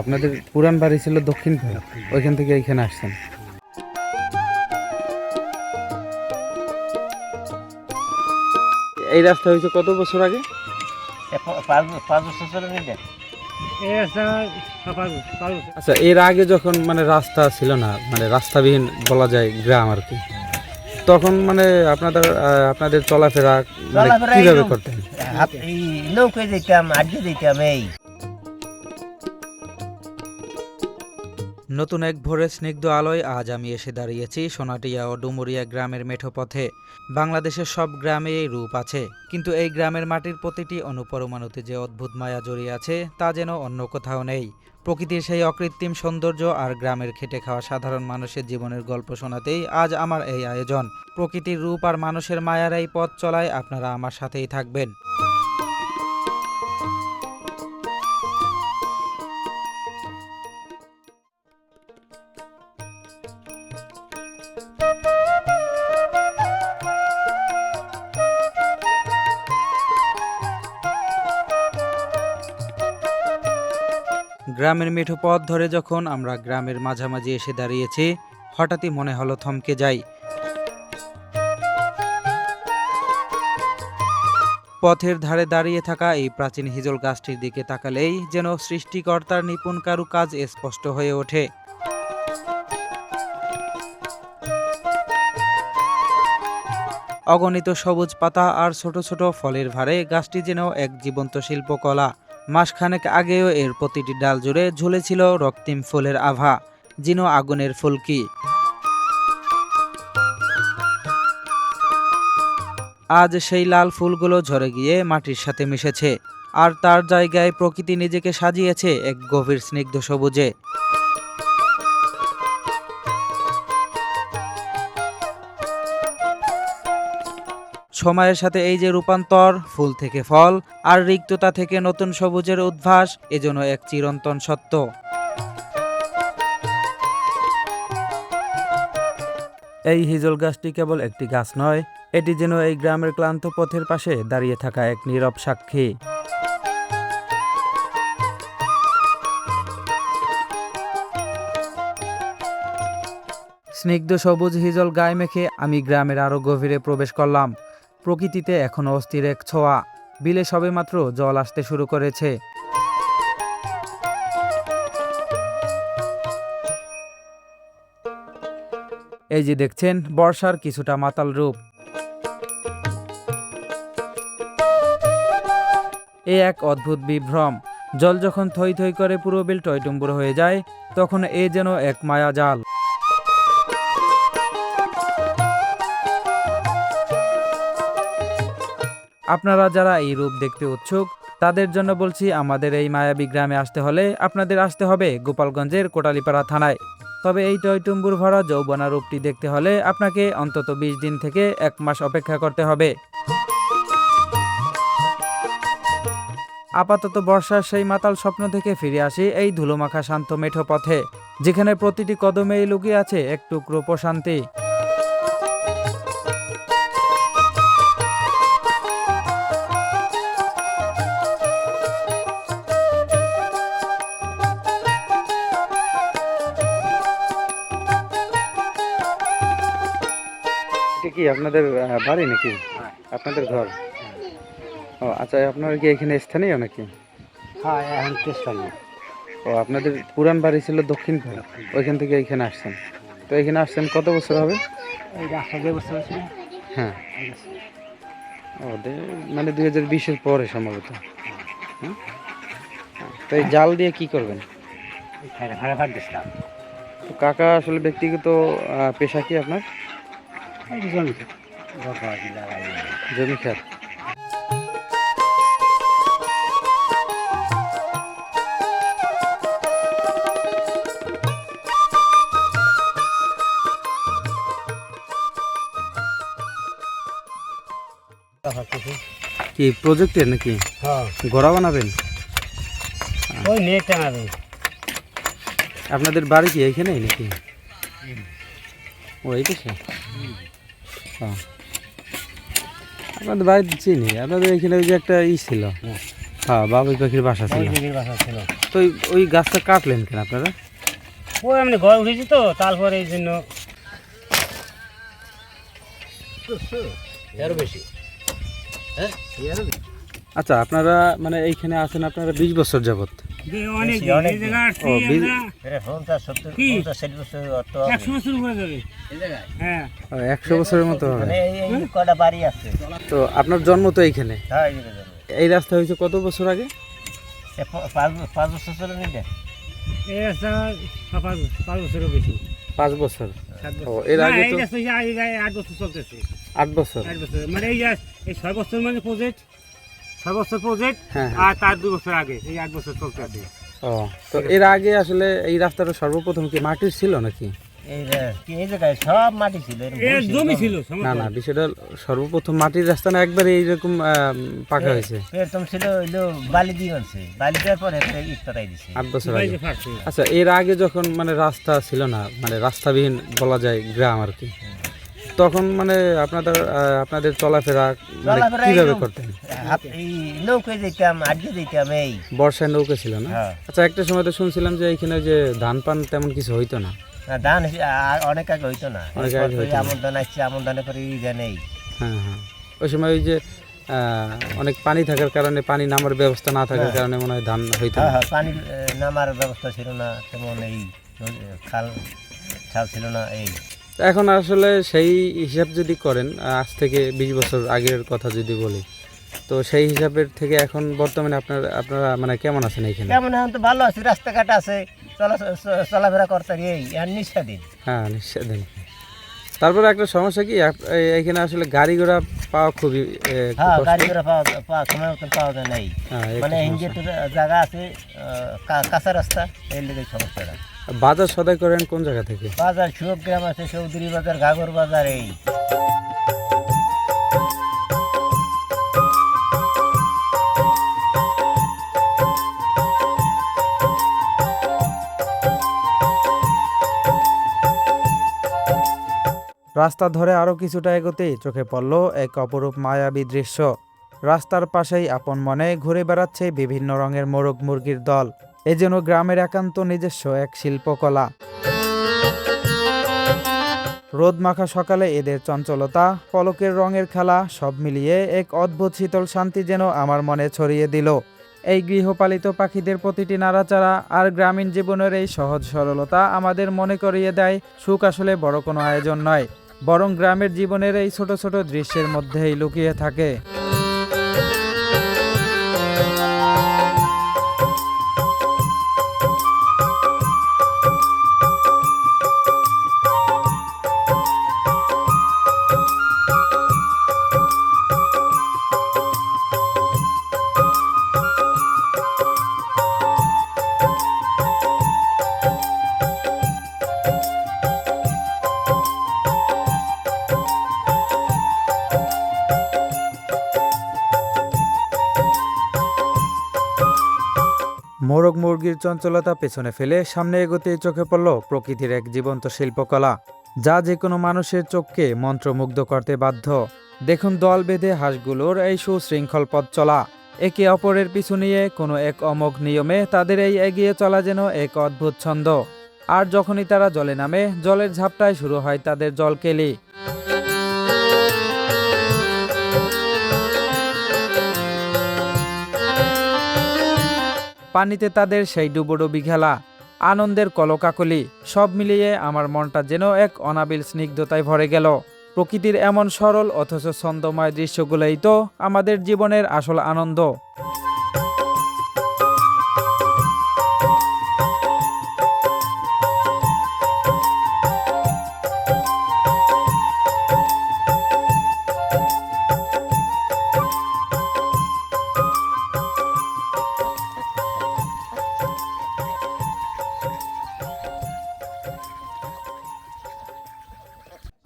আপনাদের পুরান বাড়ি ছিল দক্ষিণ পাড়া, ওইখান থেকে এইখানে আসছেন। এই রাস্তা হয়েছে কত বছর আগে? 5 বছর চলে গেছে। আচ্ছা, এর আগে যখন মানে রাস্তা ছিল না, মানে রাস্তাবিহীন বলা যায় গ্রাম আর কি, তখন মানে আপনাদের চলাফেরা মানে কিভাবে করতেন? এই নৌকায় যেতাম, আড্ডা দিতাম। এই নতুন এক ভোরের স্নিগ্ধ আলোয় আজ আমি এসে দাঁড়িয়েছি সোনাটিয়া ও ডুমুরিয়া গ্রামের মেঠো পথে। বাংলাদেশের সব গ্রামে এই রূপ আছে, কিন্তু এই গ্রামের মাটির প্রতিটি অনুপরমাণুতে যে অদ্ভুত মায়া জড়িয়ে আছে তা যেন অন্য কোথাও নেই। প্রকৃতির সেই অকৃত্রিম সৌন্দর্য আর গ্রামের খেটে খাওয়া সাধারণ মানুষের জীবনের গল্প শোনাতেই আজ আমার এই আয়োজন। প্রকৃতির রূপ আর মানুষের মায়ার এই পথ চলায় আপনারা আমার সাথেই থাকবেন। গ্রামের মিঠো পথ ধরে যখন আমরা গ্রামের মাঝামাঝি এসে দাঁড়িয়েছি, হঠাৎই মনে হলো থমকে যাই। পথের ধারে দাঁড়িয়ে থাকা এই প্রাচীন হিজল গাছটির দিকে তাকালেই যেন সৃষ্টিকর্তার নিপুণ কারুকাজ স্পষ্ট হয়ে ওঠে। অগণিত সবুজ পাতা আর ছোট ছোট ফলের ভারে গাছটি যেন এক জীবন্ত শিল্পকলা। মাসখানেক আগেও এর প্রতিটি ডাল জুড়ে ঝুলেছিল রক্তিম ফুলের আভা, যেন আগুনের ফুলকি। আজ সেই লাল ফুলগুলো ঝরে গিয়ে মাটির সাথে মিশেছে, আর তার জায়গায় প্রকৃতি নিজেকে সাজিয়েছে এক গভীর স্নিগ্ধ সবুজে। সময়ের সাথে এই যে রূপান্তর, ফুল থেকে ফল আর রিক্ততা থেকে নতুন সবুজের উদ্ভাস, এজন্য এক চিরন্তন সত্য। এই হিজল গাছটি কেবল একটি গাছ নয়, এটি যেন এই গ্রামের ক্লান্ত পথের পাশে দাঁড়িয়ে থাকা এক নীরব সাক্ষী। স্নিগ্ধ সবুজ হিজল গায়ে মেখে আমি গ্রামের আরো গভীরে প্রবেশ করলাম। প্রকৃতিতে এখনো অস্থির এক ছোঁয়া, বিলে সবেমাত্র জল আসতে শুরু করেছে। এই যে দেখছেন বর্ষার কিছুটা মাতাল রূপ। এ এক অদ্ভুত বিভ্রম। জল যখন থই থই করে পুরো বিল টইটুম্বুর হয়ে যায়, তখন এ যেন এক মায়াজাল। আপনারা যারা এই রূপ দেখতে উৎসুক, তাদের জন্য বলছি, আমাদের এই মায়াবী গ্রামে আসতে হলে আপনাদের আসতে হবে গোপালগঞ্জের কোটালীপাড়া থানায়। তবে এই টইটুম্বুর ভরা যৌবনা রূপটি দেখতে হলে আপনাকে অন্তত 20 দিন থেকে 1 মাস অপেক্ষা করতে হবে। আপাতত বর্ষার সেই মাতাল স্বপ্ন থেকে ফিরে আসি এই ধুলোমাখা শান্ত মেঠো পথে, যেখানে প্রতিটি কদমেই লুকিয়ে আছে এক টুকরো প্রশান্তি। এটা কি আপনাদের বাড়ি নাকি আপনাদের ঘর? ও আচ্ছা, আপনারা কি এখানে স্থানীয় নাকি? হ্যাঁ, এখন স্থানীয়। ও আপনাদের পুরান বাড়ি ছিল দক্ষিণ পাড়া, ওইখান থেকে এইখানে আসছেন। তো এখানে আসছেন কত বছর হবে? এই রাস্তা 2 বছর ছিল। হ্যাঁ, ও মানে 2020-এর পরে সম্ভবত। হ্যাঁ, তো এই জাল দিয়ে কি করবেন? ভাড়া দিচ্ছিলাম। তো কাকা আসলে ব্যক্তিগত পেশা কি আপনার? জমি খাত। কি প্রজেক্টের নাকি? হ্যাঁ, ঘোড়া বানাবেন? ওই নেট টানাবে। আপনাদের বাড়ি কি এইখানেই নাকি? ও এই পেশা? হ্যাঁ, আপনাদের বাড়িতে চিনি, আপনাদের এখানে ওই যে একটা ছিল, হ্যাঁ, বাবুই পাখির বাসা ছিল। তো ওই গাছটা কাটলেন কেন আপনারা? ওই এমনি ঘর উঠেছি তো, তারপরে এই জন্য আরো বেশি। হ্যাঁ, আচ্ছা, আপনারা মানে এইখানে আছেন আপনারা 20 বছর যাবত? অনেক ও, 100 বছর উপরে যাবে হ্যাঁ। 100 বছরের মতো হবে। কটা বাড়ি আছে? তো আপনার জন্ম তো এইখানে? হ্যাঁ, এই রাস্তা হয়েছে কত বছর আগে? 5 বছর চলে নিলে এই রাস্তা 5 বছরের বেশি। 5 বছর? 7 বছর। ও, এর আগে তো 8 বছর চলতেছে। 8 বছর? 8 বছর মানে এই 6 বছর মানে প্রজেক্ট, 6 বছর প্রজেক্ট, হ্যাঁ, আর তার 2 বছর আগে এই 8 বছর চলতে আছে। ও, তো এর আগে আসলে এই রাস্তাটা সর্বপ্রথম কি মাটির ছিল নাকি? এই জায়গায় সব মাটি ছিল, জমি ছিল। না না, বিষয়টা সর্বপ্রথম মাটির রাস্তা না একবারে এইরকম পাকা হয়েছে? এরকম ছিল, হইলো বালি দিয়ে বানছে, বালি দেওয়ার পরে ইট পাতাই দিছে 8 বছর আগে। আচ্ছা, এর আগে যখন মানে রাস্তা ছিল না, মানে রাস্তাবিহীন বলা যায় গ্রাম আর কি, তখন মানে আপনাদের চলাফেরা মানে কিভাবে করতেন? এই নৌকায় যেতাম, আড্ডে যেতাম। এই বর্ষায় নৌকা ছিল না? হ্যাঁ। আচ্ছা, একটা সময় তো শুনছিলাম যে এইখানে যে ধান পান তেমন কিছু হইতো না। ধান অনেক আগে হইতো না, অনেক আগে হইতো না। আমন ধান আসছে, আমন ধানে করে নেই। হ্যাঁ হ্যাঁ, ওই সময় ওই যে অনেক পানি থাকার কারণে, পানি নামার ব্যবস্থা না থাকার কারণে মনে হয় ধান হইতো না। হ্যাঁ, পানি নামার ব্যবস্থা ছিল না তেমন, এই খাল ছিল না। এই এখন আসলে সেই হিসাব যদি করেন, আজ থেকে 20 বছর আগের কথা যদি বলি, তো সেই হিসাবের থেকে এখন বর্তমানে আপনারা মানে কেমন আছেন এইখানে? কেমন এখন তো ভালো আছে, রাস্তাঘাট আছে, চলাফেরা করতে এই নিঃস্বাধীন। হ্যাঁ, নিঃস্বাধীন। তারপরে একটা সমস্যা কি, এইখানে আসলে গাড়ি ঘোড়া পাওয়া খুবই হ্যাঁ, কষ্ট। গাড়ি ঘোড়া পাওয়া সময় মতন পাওয়া যায় নাই। হ্যাঁ, একটা মানে সমস্যা। হিন্দু জায়গা আছে, কাঁচা রাস্তা, এই লেগে সমস্যাটা। বাজার সদাই করেন কোন জায়গা থেকে? বাজার গ্রাম আছে, চৌধুরী বাজার, ঘাগর বাজার। এই রাস্তা ধরে আরও কিছুটা এগোতেই চোখে পড়ল এক অপরূপ মায়াবী দৃশ্য। রাস্তার পাশেই আপন মনে ঘুরে বেড়াচ্ছে বিভিন্ন রঙের মোরগ মুরগির দল। এ যেন গ্রামের একান্ত নিজস্ব এক শিল্পকলা। রোদ মাখা সকালে এদের চঞ্চলতা, পলকের রঙের খেলা, সব মিলিয়ে এক অদ্ভুত শীতল শান্তি যেন আমার মনে ছড়িয়ে দিল। এই গৃহপালিত পাখিদের প্রতিটি নাড়াচাড়া আর গ্রামীণ জীবনের এই সহজ সরলতা আমাদের মনে করিয়ে দেয়, সুখ আসলে বড় কোনো আয়োজন নয়, বরং গ্রামের জীবনের এই ছোট ছোট দৃশ্যের মধ্যেই লুকিয়ে থাকে। মোরগ মুরগির চঞ্চলতা পেছনে ফেলে সামনে এগোতেই চোখে পড়ল প্রকৃতির এক জীবন্ত শিল্পকলা, যা যে কোনো মানুষের চোখকে মন্ত্রমুগ্ধ করতে বাধ্য। দেখুন দল বেঁধে হাঁসগুলোর এই সুশৃঙ্খল পথ চলা, একে অপরের পিছু নিয়ে কোনো এক অমোঘ নিয়মে তাদের এই এগিয়ে চলা যেন এক অদ্ভুত ছন্দ। আর যখনই তারা জলে নামে, জলের ঝাপটায় শুরু হয় তাদের জলকেলি। পানিতে তাদের সেই ডুবোডুবি খেলা, আনন্দের কলকাকলি, সব মিলিয়ে আমার মনটা যেন এক অনাবিল স্নিগ্ধতায় ভরে গেল। প্রকৃতির এমন সরল অথচ ছন্দময় দৃশ্যগুলোই তো আমাদের জীবনের আসল আনন্দ।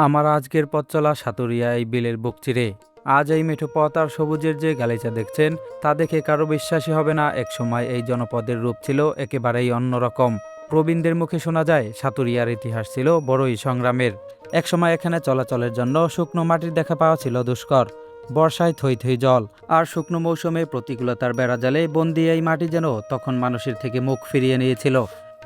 আমার আজকের পথ চলা সাতুরিয়া এই বিলের বুক চিরে। আজ এই মেঠো পথ আর সবুজের যে গালিচা দেখছেন, তা দেখে কারো বিশ্বাসই হবে না একসময় এই জনপদের রূপ ছিল একেবারেই অন্যরকম। প্রবীণদের মুখে শোনা যায় সাতুরিয়ার ইতিহাস ছিল বড়ই সংগ্রামের। একসময় এখানে চলাচলের জন্য শুকনো মাটির দেখা পাওয়া ছিল দুষ্কর। বর্ষায় থই থই জল, আর শুকনো মৌসুমে প্রতিকূলতার বেড়াজালে বন্দি এই মাটি যেন তখন মানুষের থেকে মুখ ফিরিয়ে নিয়েছিল।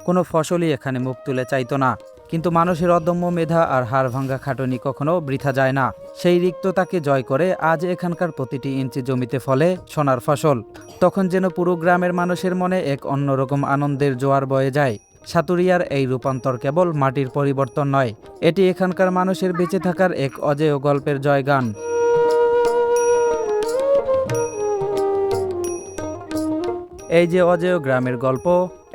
কোনো ফসলই এখানে মুখ তুলে চাইতো না। কিন্তু মানুষের অদম্য মেধা আর হাড় ভাঙ্গা খাটুনি কখনো বৃথা যায় না। সেই রিক্ততাকে জয় করে আজ এখানকার প্রতিটি ইঞ্চি জমিতে ফলে সোনার ফসল। তখন যেন পুরো গ্রামের মানুষের মনে এক অন্যরকম আনন্দের জোয়ার বয়ে যায়। সাতুরিয়ার এই রূপান্তর কেবল মাটির পরিবর্তন নয়, এটি এখানকার মানুষের বেঁচে থাকার এক অজেয় গল্পের জয়গান। এই যে অজেয় গ্রামের গল্প,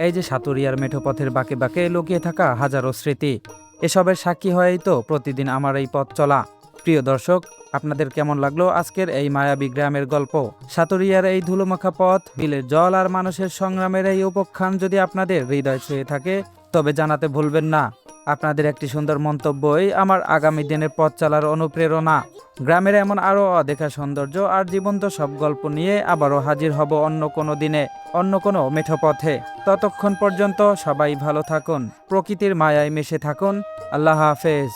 এই যে সাতুরিয়ার মেঠো পথের বাঁকে বাঁকে লুকিয়ে থাকা হাজারো স্মৃতি, এসবের সাক্ষী হয়েই তো প্রতিদিন আমার এই পথ চলা। প্রিয় দর্শক, আপনাদের কেমন লাগলো আজকের এই মায়াবী গ্রামের গল্প? সাতুরিয়ার এই ধুলোমাখা পথ, বিলের জল আর মানুষের সংগ্রামের এই উপখ্যান যদি আপনাদের হৃদয় ছুঁয়ে থাকে, তবে জানাতে ভুলবেন না। আপনাদের একটি সুন্দর মন্তব্যই আমার আগামী দিনের পথ চলার অনুপ্রেরণা। গ্রামের এমন আরও অদেখা সৌন্দর্য আর জীবন্ত সব গল্প নিয়ে আবারও হাজির হব অন্য কোনো দিনে, অন্য কোনো মেঠো পথে। ততক্ষণ পর্যন্ত সবাই ভালো থাকুন, প্রকৃতির মায়ায় মিশে থাকুন। আল্লাহ হাফেজ।